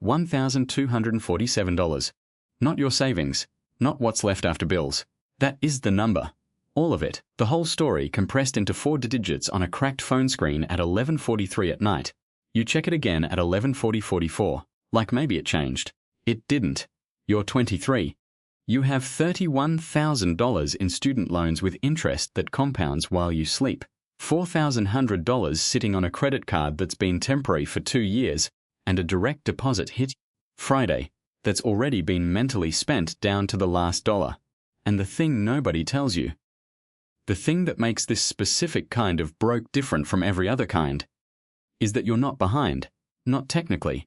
$1,247. Not your savings, not what's left after bills. That is the number. All of it, the whole story compressed into 4 digits on a cracked phone screen at 11:43 at night. You check it again at 11:44, like maybe it changed. It didn't. You're 23. You have $31,000 in student loans with interest that compounds while you sleep. $4,100 sitting on a credit card that's been temporary for 2 years, and a direct deposit hit Friday that's already been mentally spent down to the last dollar. And the thing nobody tells you, the thing that makes this specific kind of broke different from every other kind, is that you're not behind, not technically.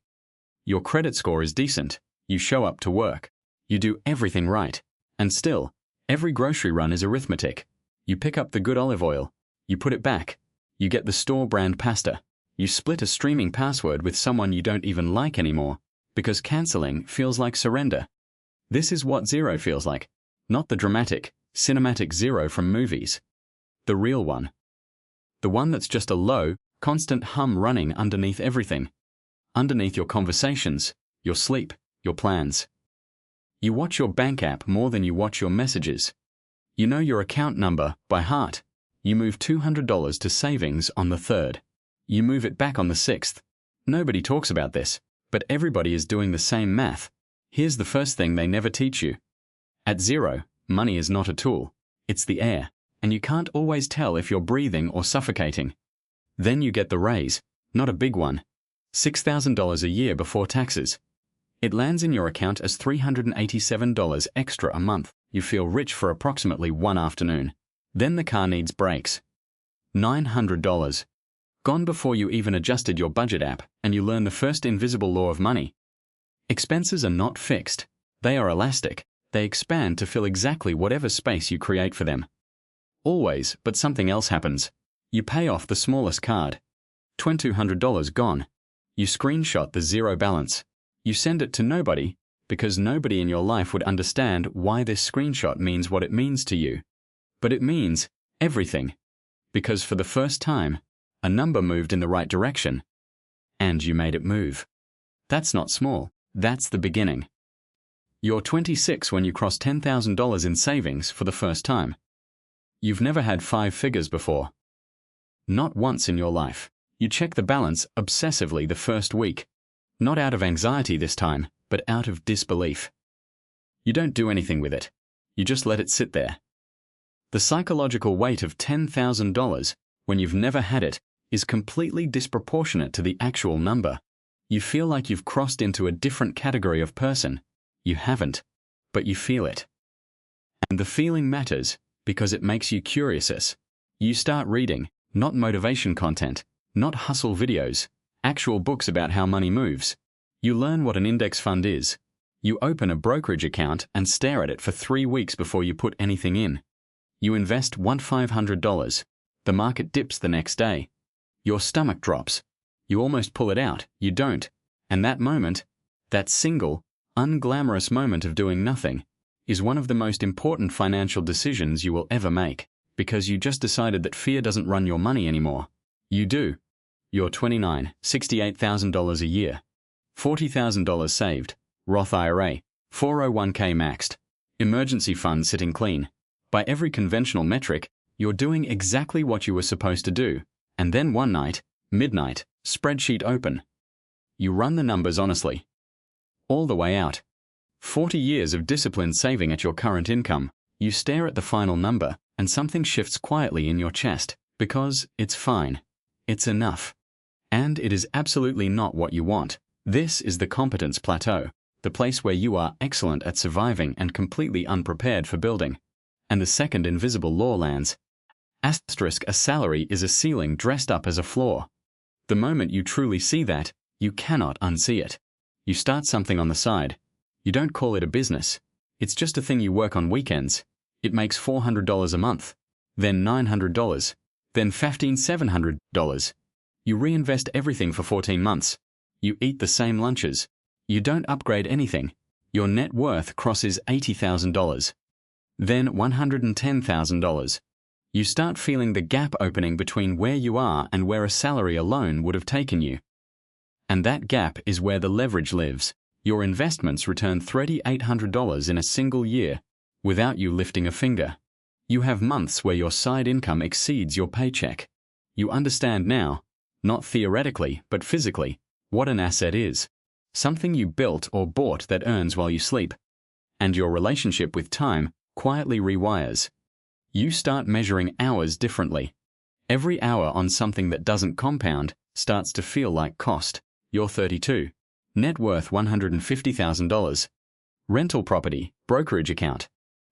Your credit score is decent, you show up to work, you do everything right, and still, every grocery run is arithmetic. You pick up the good olive oil, you put it back, you get the store brand pasta, you split a streaming password with someone you don't even like anymore, because canceling feels like surrender. This is what zero feels like, not the dramatic, cinematic zero from movies. The real one. The one that's just a low, constant hum running underneath everything. Underneath your conversations, your sleep, your plans. You watch your bank app more than you watch your messages. You know your account number by heart. You move $200 to savings on the 3rd. You move it back on the 6th. Nobody talks about this, but everybody is doing the same math. Here's the first thing they never teach you. At zero, money is not a tool. It's the air, and you can't always tell if you're breathing or suffocating. Then you get the raise, not a big one. $6,000 a year before taxes. It lands in your account as $387 extra a month. You feel rich for approximately 1 afternoon. Then the car needs brakes. $900. Gone before you even adjusted your budget app and you learn the first invisible law of money. Expenses are not fixed. They are elastic. They expand to fill exactly whatever space you create for them. Always, but something else happens. You pay off the smallest card. $2,200 gone. You screenshot the zero balance. You send it to nobody, because nobody in your life would understand why this screenshot means what it means to you. But it means everything. Because for the first time, a number moved in the right direction. And you made it move. That's not small. That's the beginning. You're 26 when you cross $10,000 in savings for the first time. You've never had 5 figures before. Not once in your life. You check the balance obsessively the first week. Not out of anxiety this time, but out of disbelief. You don't do anything with it. You just let it sit there. The psychological weight of $10,000, when you've never had it, is completely disproportionate to the actual number. You feel like you've crossed into a different category of person. You haven't, but you feel it. And the feeling matters because it makes you curious. You start reading, not motivation content, not hustle videos, actual books about how money moves. You learn what an index fund is. You open a brokerage account and stare at it for 3 weeks before you put anything in. You invest $1,500. The market dips the next day. Your stomach drops. You almost pull it out. You don't. And that moment, that single, unglamorous moment of doing nothing, is one of the most important financial decisions you will ever make, because you just decided that fear doesn't run your money anymore. You do. You're 29, $68,000 a year, $40,000 saved, Roth IRA, 401k maxed, emergency fund sitting clean. By every conventional metric, you're doing exactly what you were supposed to do. And then one night, midnight, spreadsheet open. You run the numbers honestly. All the way out. 40 years of disciplined saving at your current income. You stare at the final number and something shifts quietly in your chest because it's fine. It's enough. And it is absolutely not what you want. This is the competence plateau, the place where you are excellent at surviving and completely unprepared for building. And the second invisible law lands. Asterisk, a salary is a ceiling dressed up as a floor. The moment you truly see that, you cannot unsee it. You start something on the side. You don't call it a business. It's just a thing you work on weekends. It makes $400 a month, then $900, then $1,700. You reinvest everything for 14 months. You eat the same lunches. You don't upgrade anything. Your net worth crosses $80,000. Then $110,000. You start feeling the gap opening between where you are and where a salary alone would have taken you. And that gap is where the leverage lives. Your investments return $3,800 in a single year without you lifting a finger. You have months where your side income exceeds your paycheck. You understand now, not theoretically but physically, what an asset is. Something you built or bought that earns while you sleep. And your relationship with time quietly rewires. You start measuring hours differently. Every hour on something that doesn't compound starts to feel like cost. You're 32. Net worth $150,000. Rental property, brokerage account.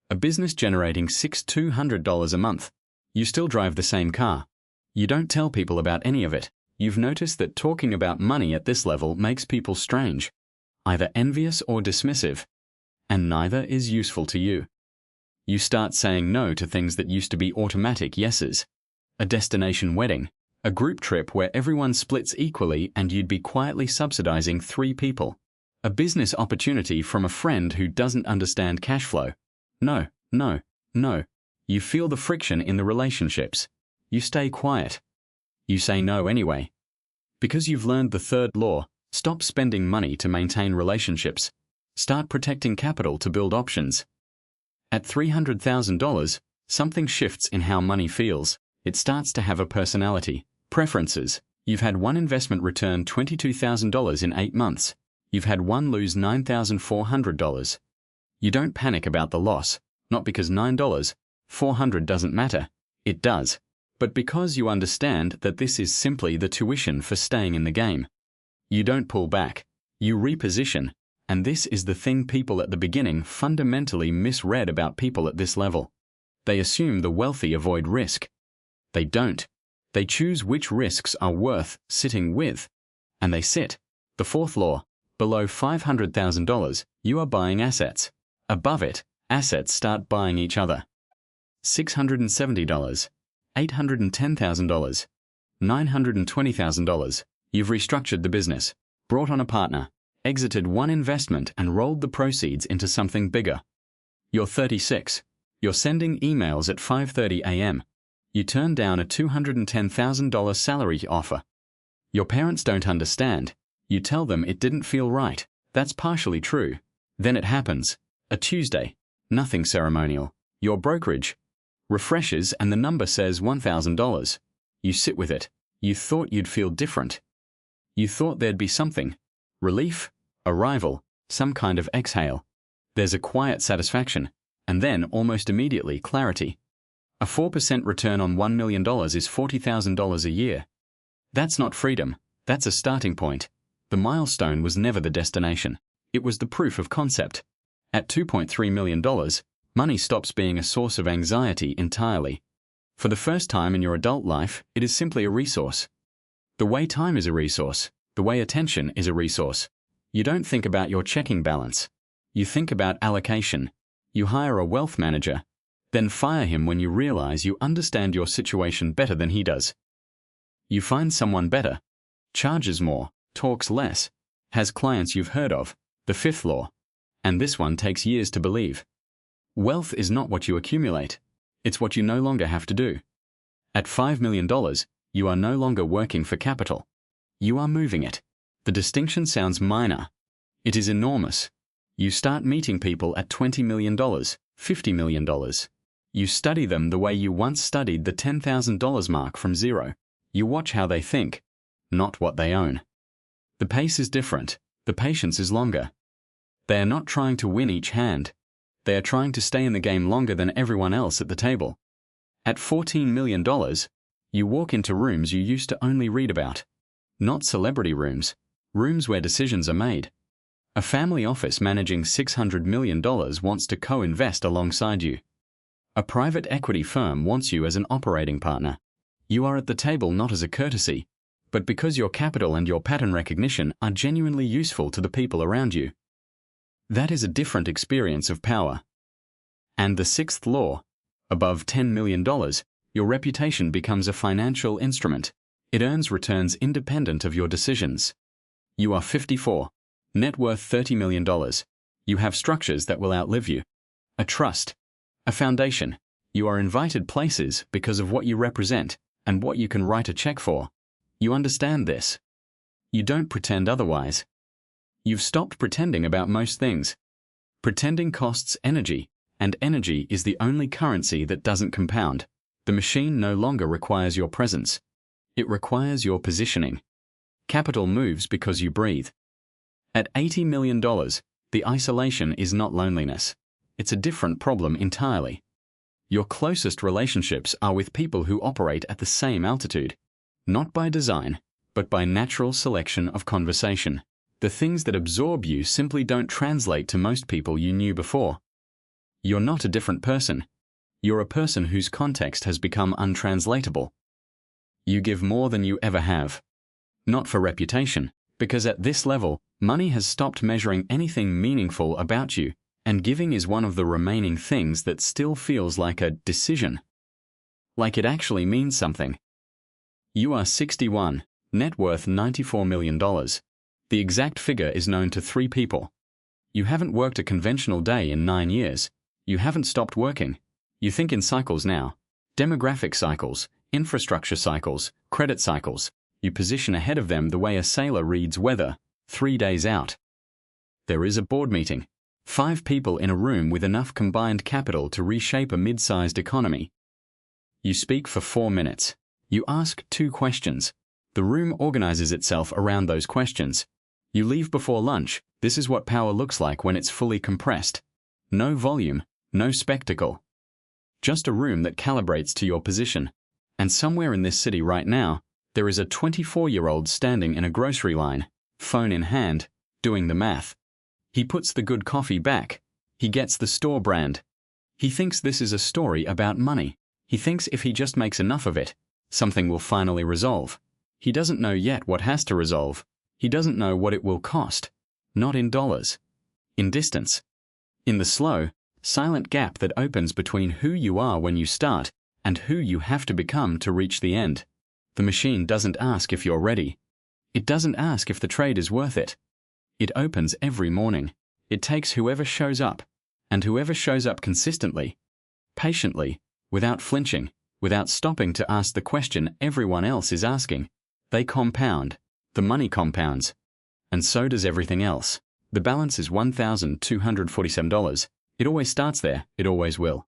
A business generating $6,200 a month. You still drive the same car. You don't tell people about any of it. You've noticed that talking about money at this level makes people strange, either envious or dismissive, and neither is useful to you. You start saying no to things that used to be automatic yeses. A destination wedding, a group trip where everyone splits equally and you'd be quietly subsidizing 3 people. A business opportunity from a friend who doesn't understand cash flow. No, no, no. You feel the friction in the relationships. You stay quiet. You say no anyway. Because you've learned the third law, stop spending money to maintain relationships. Start protecting capital to build options. At $300,000, something shifts in how money feels. It starts to have a personality. Preferences. You've had one investment return $22,000 in 8 months. You've had one lose $9,400. You don't panic about the loss, not because $9,400 doesn't matter. It does. But because you understand that this is simply the tuition for staying in the game. You don't pull back. You reposition. And this is the thing people at the beginning fundamentally misread about people at this level. They assume the wealthy avoid risk. They don't. They choose which risks are worth sitting with. And they sit. The fourth law. Below $500,000, you are buying assets. Above it, assets start buying each other. $670, $810,000, $920,000. You've restructured the business, brought on a partner, exited one investment and rolled the proceeds into something bigger. You're 36. You're sending emails at 5:30 a.m. You turn down a $210,000 salary offer. Your parents don't understand. You tell them it didn't feel right. That's partially true. Then it happens. A Tuesday. Nothing ceremonial. Your brokerage refreshes and the number says $1,000. You sit with it. You thought you'd feel different. You thought there'd be something. Relief, arrival, some kind of exhale. There's a quiet satisfaction, and then almost immediately clarity. A 4% return on $1 million is $40,000 a year. That's not freedom. That's a starting point. The milestone was never the destination. It was the proof of concept. At $2.3 million, money stops being a source of anxiety entirely. For the first time in your adult life, it is simply a resource. The way time is a resource, the way attention is a resource. You don't think about your checking balance. You think about allocation. You hire a wealth manager, then fire him when you realize you understand your situation better than he does. You find someone better, charges more, talks less, has clients you've heard of, the fifth law. And this one takes years to believe. Wealth is not what you accumulate. It's what you no longer have to do. At $5 million, you are no longer working for capital. You are moving it. The distinction sounds minor. It is enormous. You start meeting people at $20 million, $50 million. You study them the way you once studied the $10,000 mark from zero. You watch how they think, not what they own. The pace is different. The patience is longer. They are not trying to win each hand. They are trying to stay in the game longer than everyone else at the table. At $14 million, you walk into rooms you used to only read about. Not celebrity rooms, rooms where decisions are made. A family office managing $600 million wants to co-invest alongside you. A private equity firm wants you as an operating partner. You are at the table not as a courtesy, but because your capital and your pattern recognition are genuinely useful to the people around you. That is a different experience of power. And the sixth law, above $10 million, your reputation becomes a financial instrument. It earns returns independent of your decisions. You are 54, net worth $30 million. You have structures that will outlive you. A trust, a foundation. You are invited places because of what you represent and what you can write a check for. You understand this. You don't pretend otherwise. You've stopped pretending about most things. Pretending costs energy, and energy is the only currency that doesn't compound. The machine no longer requires your presence. It requires your positioning. Capital moves because you breathe. At $80 million, the isolation is not loneliness. It's a different problem entirely. Your closest relationships are with people who operate at the same altitude, not by design, but by natural selection of conversation. The things that absorb you simply don't translate to most people you knew before. You're not a different person. You're a person whose context has become untranslatable. You give more than you ever have. Not for reputation, because at this level, money has stopped measuring anything meaningful about you, and giving is one of the remaining things that still feels like a decision. Like it actually means something. You are 61, net worth $94 million. The exact figure is known to 3 people. You haven't worked a conventional day in 9 years. You haven't stopped working. You think in cycles now. Demographic cycles, infrastructure cycles, credit cycles. You position ahead of them the way a sailor reads weather, 3 days out. There is a board meeting. 5 people in a room with enough combined capital to reshape a mid-sized economy. You speak for 4 minutes. You ask 2 questions. The room organizes itself around those questions. You leave before lunch. This is what power looks like when it's fully compressed. No volume, no spectacle. Just a room that calibrates to your position. And somewhere in this city right now, there is a 24-year-old standing in a grocery line, phone in hand, doing the math. He puts the good coffee back. He gets the store brand. He thinks this is a story about money. He thinks if he just makes enough of it, something will finally resolve. He doesn't know yet what has to resolve. He doesn't know what it will cost. Not in dollars. In distance. In the slow, silent gap that opens between who you are when you start and who you have to become to reach the end. The machine doesn't ask if you're ready. It doesn't ask if the trade is worth it. It opens every morning. It takes whoever shows up, and whoever shows up consistently, patiently, without flinching, without stopping to ask the question everyone else is asking. They compound. The money compounds. And so does everything else. The balance is $1,247. It always starts there. It always will.